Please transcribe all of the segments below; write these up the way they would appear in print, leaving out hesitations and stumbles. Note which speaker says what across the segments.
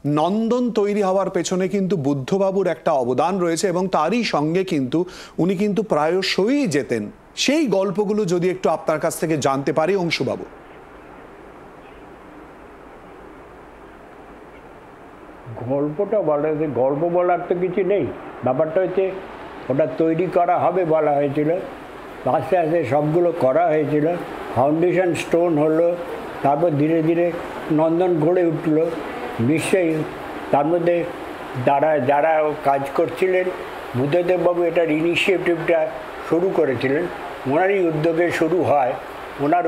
Speaker 1: নন্দন তৈরি হওয়ার পেছনে কিন্তু বুদ্ধবাবুর একটা অবদান রয়েছে এবং তারই সঙ্গে কিন্তু উনি কিন্তু প্রায়শই যেতেন। সেই গল্পগুলো যদি একটু আপনার কাছ থেকে জানতে পারি অংশুবাবু।
Speaker 2: গল্পটা বলাতে গল্প বলার তো কিছু নেই, ব্যাপারটা হচ্ছে ওটা তৈরি করা হবে বলা হয়েছিল, আস্তে আস্তে সবগুলো করা হয়েছিল, ফাউন্ডেশন স্টোন হলো, তারপর ধীরে ধীরে নন্দন গড়ে উঠল। নিশ্চয়ই তার মধ্যে যারা কাজ করছিলেন, বুদ্ধদেববাবু এটার ইনিশিয়েটিভটা শুরু করেছিলেন, ওনার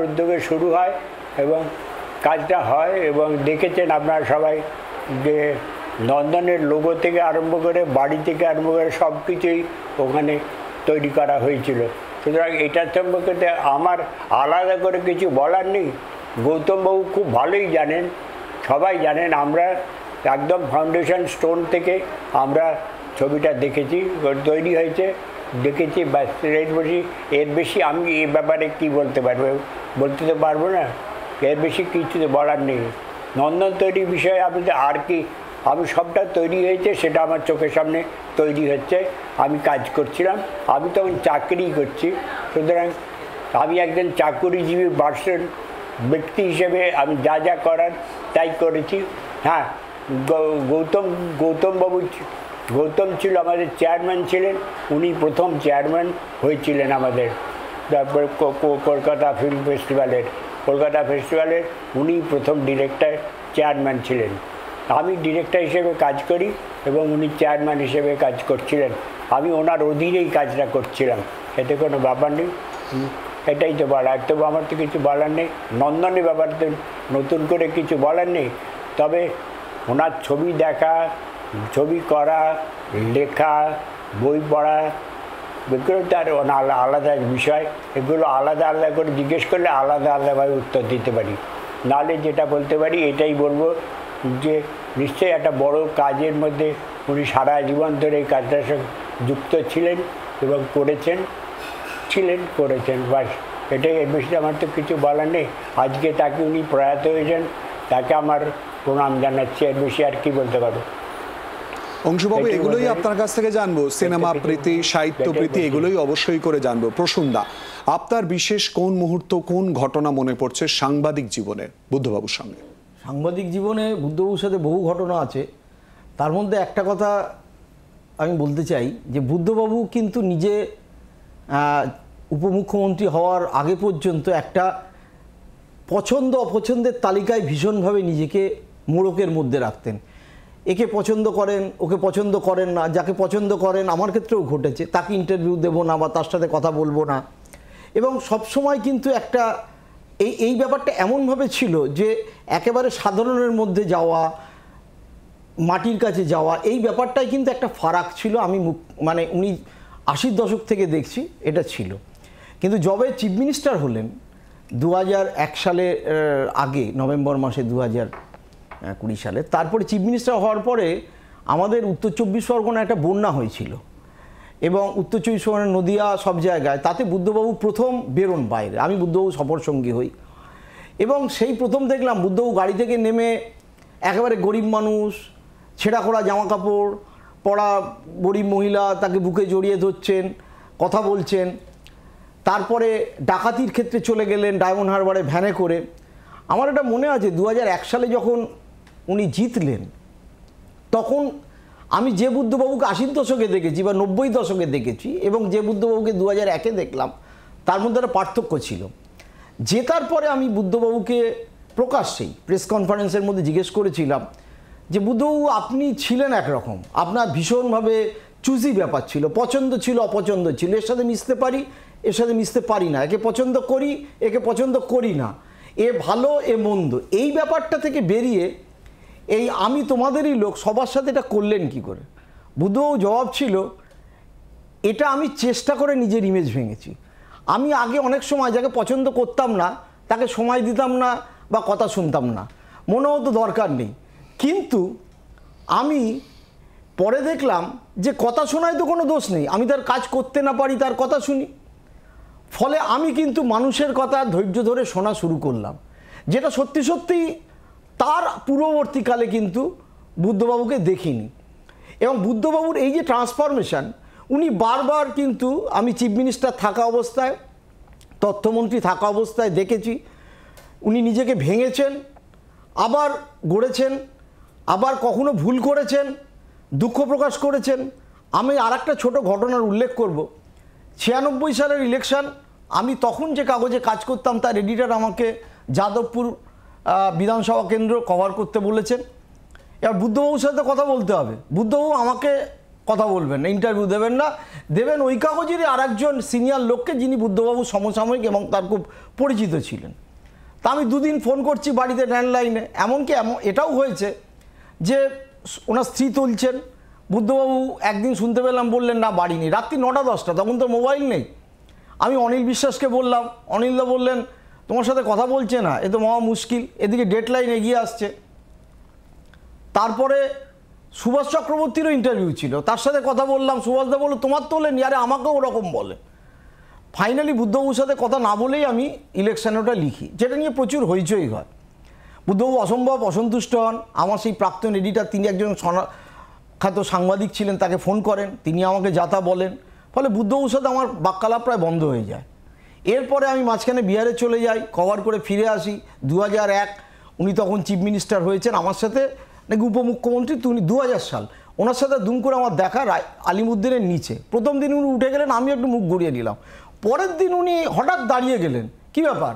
Speaker 2: উদ্যোগে শুরু হয় এবং কাজটা হয়। এবং দেখেছেন আপনারা সবাই যে নন্দনের লোগো থেকে আরম্ভ করে বাড়ি থেকে আরম্ভ করে সব কিছুই ওখানে তৈরি করা হয়েছিল। সুতরাং এটার সম্পর্কে আমার আলাদা করে কিছু বলার নেই। গৌতমবাবু খুব ভালোই জানেন, সবাই জানেন, আমরা একদম ফাউন্ডেশন স্টোন থেকে আমরা ছবিটা দেখেছি, তৈরি হয়েছে, দেখেছি, ব্যাস। এর বেশি আমি এই ব্যাপারে কী বলতে তো পারবো না, এর বেশি কিছু বলার নেই। নন্দন তৈরির বিষয়ে আমি সবটা তৈরি হয়েছে সেটা আমার চোখের সামনে তৈরি হচ্ছে, আমি কাজ করছিলাম, আমি তখন চাকরি করছি। সুতরাং আমি একজন চাকুরিজীবী ব্যক্তি হিসেবে আমি যা করার তাই করেছি। হ্যাঁ, গৌতম ছিল আমাদের চেয়ারম্যান ছিলেন, উনি প্রথম চেয়ারম্যান হয়েছিলেন আমাদের। তারপরে কলকাতা ফেস্টিভ্যালের উনি প্রথম চেয়ারম্যান ছিলেন। আমি ডিরেক্টর হিসেবে কাজ করি এবং উনি চেয়ারম্যান হিসেবে কাজ করছিলেন। আমি ওনার অধীনেই কাজটা করছিলাম, এতে কোনো ব্যাপার নেই। এটাই তো বলার, তবু আমার তো কিছু বলার নেই। নন্দনের ব্যাপারে নতুন করে কিছু বলার নেই, তবে ওনার ছবি দেখা, ছবি করা, লেখা, বই পড়া, এগুলো তো আর আলাদা বিষয়। এগুলো আলাদা আলাদা করে জিজ্ঞেস করলে আলাদা আলাদাভাবে উত্তর দিতে পারি। নাহলে যেটা বলতে পারি এটাই বলবো যে নিশ্চয়ই একটা বড় কাজের মধ্যে উনি সারা জীবন ধরে এই কাজটার সঙ্গে যুক্ত ছিলেন এবং করেছেন। বাস, এটাই। এর বেশি আমার তো কিছু বলার নেই। আজকে তাকে উনি প্রয়াত হয়েছেন, তাকে আমার প্রণাম জানাচ্ছি, এর বেশি আর কি বলতে পারবো।
Speaker 1: অংশুবাবু, এগুলোই আপনার কাছ থেকে জানবো, সিনেমা প্রীতি, সাহিত্য প্রীতি, এগুলোই অবশ্যই করে জানবো। প্রসূনদা, আপনার বিশেষ কোন মুহূর্ত, কোন ঘটনা মনে পড়ছে সাংবাদিক জীবনে বুদ্ধবাবুর সঙ্গে?
Speaker 3: সাংবাদিক জীবনে বুদ্ধবাবুর সাথে বহু ঘটনা আছে, তার মধ্যে একটা কথা আমি বলতে চাই যে বুদ্ধবাবু কিন্তু নিজে উপমুখ্যমন্ত্রী হওয়ার আগে পর্যন্ত একটা পছন্দ অপছন্দের তালিকায় ভীষণভাবে নিজেকে মোড়কের মধ্যে রাখতেন। একে পছন্দ করেন, ওকে পছন্দ করেন না, যাকে পছন্দ করেন, আমার ক্ষেত্রেও ঘটেছে, তাকে ইন্টারভিউ দেবো না বা তার সাথে কথা বলবো না। এবং সবসময় কিন্তু একটা এই ব্যাপারটা এমনভাবে ছিল যে একেবারে সাধারণের মধ্যে যাওয়া, মাটির কাছে যাওয়া, এই ব্যাপারটাই কিন্তু একটা ফারাক ছিল। আমি মানে 80-র দশক থেকে দেখছি এটা ছিল। কিন্তু যবে চিফ মিনিস্টার হলেন 2001 সালে আগে, নভেম্বর মাসে 2020 সালে, তারপরে চিফ মিনিস্টার হওয়ার পরে আমাদের উত্তর 24 পরগনা একটা বন্যা হয়েছিল এবং উত্তর 24 পরগনা, নদিয়া, সব জায়গায়, তাতে বুদ্ধবাবু প্রথম বেরোন বাইরে। আমি বুদ্ধবাবু সফর সঙ্গী হই এবং সেই প্রথম দেখলাম বুদ্ধবাবু গাড়ি থেকে নেমে একেবারে গরিব মানুষ, ছেঁড়া খোড়া জামা কাপড় পরা গরিব মহিলা, তাকে বুকে জড়িয়ে ধরছেন, কথা বলছেন। তারপরে ডাকাতির ক্ষেত্রে চলে গেলেন ডায়মন্ড হারবারে ভ্যানে করে। আমার এটা মনে আছে 2001 সালে যখন উনি জিতলেন, তখন আমি যে বুদ্ধবাবুকে 80-র দশকে দেখেছি বা 90-র দশকে দেখেছি এবং যে বুদ্ধবাবুকে 2001-এ দেখলাম, তার মধ্যে একটা পার্থক্য ছিল। জেতার পরে আমি বুদ্ধবাবুকে প্রকাশ্যেই প্রেস কনফারেন্সের মধ্যে জিজ্ঞেস করেছিলাম যে বুদ্ধবাবু, আপনি ছিলেন একরকম, আপনার ভীষণভাবে চুজি ব্যাপার ছিল, পছন্দ ছিল, অপছন্দ ছিল, এর সাথে মিশতে পারি, এর সাথে মিশতে পারি না, একে পছন্দ করি, একে পছন্দ করি না, এ ভালো, এ মন্দ। এই ব্যাপারটা থেকে বেরিয়ে এই আমি তোমাদেরই লোক, সবার সাথে এটা করলেন কি করে? বুদ্ধবাবু জবাব ছিল, এটা আমি চেষ্টা করে নিজের ইমেজ ভেঙেছি। আমি আগে অনেক সময় যাকে পছন্দ করতাম না তাকে সময় দিতাম না বা কথা শুনতাম না, মনে হতো দরকার নেই। কিন্তু আমি পরে দেখলাম যে কথা শোনায় তো কোনো দোষ নেই, আমি তার কাজ করতে না পারি, তার কথা শুনি। ফলে আমি কিন্তু মানুষের কথা ধৈর্য ধরে শোনা শুরু করলাম, যেটা সত্যি সত্যি তার পূর্ববর্তীকালে কিন্তু বুদ্ধবাবুকে দেখিনি। এবং বুদ্ধবাবুর এই যে ট্রান্সফরমেশন, উনি বারবার কিন্তু আমি চিফ মিনিস্টার থাকা অবস্থায়, তথ্যমন্ত্রী থাকা অবস্থায় দেখেছি উনি নিজেকে ভেঙেছেন, আবার গড়েছেন, আবার কখনো ভুল করেছেন, দুঃখ প্রকাশ করেছেন। আমি আর একটা ছোটো ঘটনার উল্লেখ করব। 96 সালের ইলেকশন, আমি তখন যে কাগজে কাজ করতাম তার এডিটর আমাকে যাদবপুর বিধানসভা কেন্দ্র কভার করতে বলেছেন। এবার বুদ্ধবাবুর সাথে কথা বলতে হবে, বুদ্ধবাবু আমাকে কথা বলবেন না, ইন্টারভিউ দেবেন না, দেবেন ওই কাগজেরই আর একজন সিনিয়র লোককে, যিনি বুদ্ধবাবু সমসাময়িক এবং তার খুব পরিচিত ছিলেন। তা আমি দুদিন ফোন করছি বাড়িতে ল্যান্ডলাইনে, এমনকি এটাও হয়েছে যে ওনার স্ত্রী তুলছেন, বুদ্ধবাবু একদিন শুনতে পেলাম বললেন না বাড়ি নেই, রাত্রি 9টা-10টা, তখন তো মোবাইল নেই। আমি অনিল বিশ্বাসকে বললাম, অনিলদা বললেন তোমার সাথে কথা বলছে না, এ তো মহা মুশকিল, এদিকে ডেডলাইন এগিয়ে আসছে। তারপরে সুভাষ চক্রবর্তীরও ইন্টারভিউ ছিল, তার সাথে কথা বললাম, সুভাষদা বললো তোমার তোলেনি, আরে আমাকেও ওরকম বলে। ফাইনালি বুদ্ধবাবুর সাথে কথা না বলেই আমি ইলেকশানে ওটা লিখি, যেটা নিয়ে প্রচুর হইচই হয়। বুদ্ধবাবু অসম্ভব অসন্তুষ্ট হন। আমার সেই প্রাক্তন এডিটর, তিনি একজন খ্যাত সাংবাদিক ছিলেন, তাকে ফোন করেন, তিনি আমাকে যাতা বলেন, ফলে বুদ্ধবাবুর সাথে আমার বাক্যালাপ প্রায় বন্ধ হয়ে যায়। এরপরে আমি মাঝখানে বিহারে চলে যাই, কভার করে ফিরে আসি 2001। উনি তখন চিফ মিনিস্টার হয়েছেন, আমার সাথে নাকি উপমুখ্যমন্ত্রী, উনি 2000 সাল, ওনার সাথে দুম করে আমার দেখা আলিমুদ্দিনের নিচে। প্রথম দিন উনি উঠে গেলেন, আমি একটু মুখ ঘুরিয়ে নিলাম। পরের দিন উনি হঠাৎ দাঁড়িয়ে গেলেন, কি ব্যাপার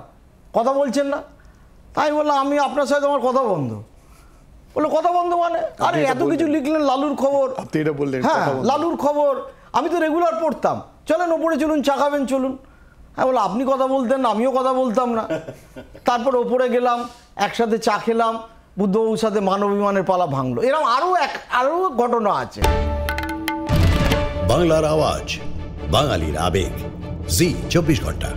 Speaker 3: কথা বলছেন না? তাই বললাম আমি আপনার সাথে আমার কথা বন্ধ। বললো কথা বন্ধ মানে? আরে এত কিছু লিখলেন লালুর খবর, হ্যাঁ লালুর খবর আমি তো রেগুলার পড়তাম, চলেন ওপরে চলুন, চা খাবেন চলুন। হ্যাঁ বলো আপনি কথা বলতেন না, আমিও কথা বলতাম না। তারপর ওপরে গেলাম, একসাথে চা খেলাম, বুদ্ধবাবুর সাথে মানবিমানের পালা ভাঙলো। এরকম আরও ঘটনা আছে।
Speaker 4: বাংলার আওয়াজ, বাঙালির আবেগ, জি 24 ঘন্টা।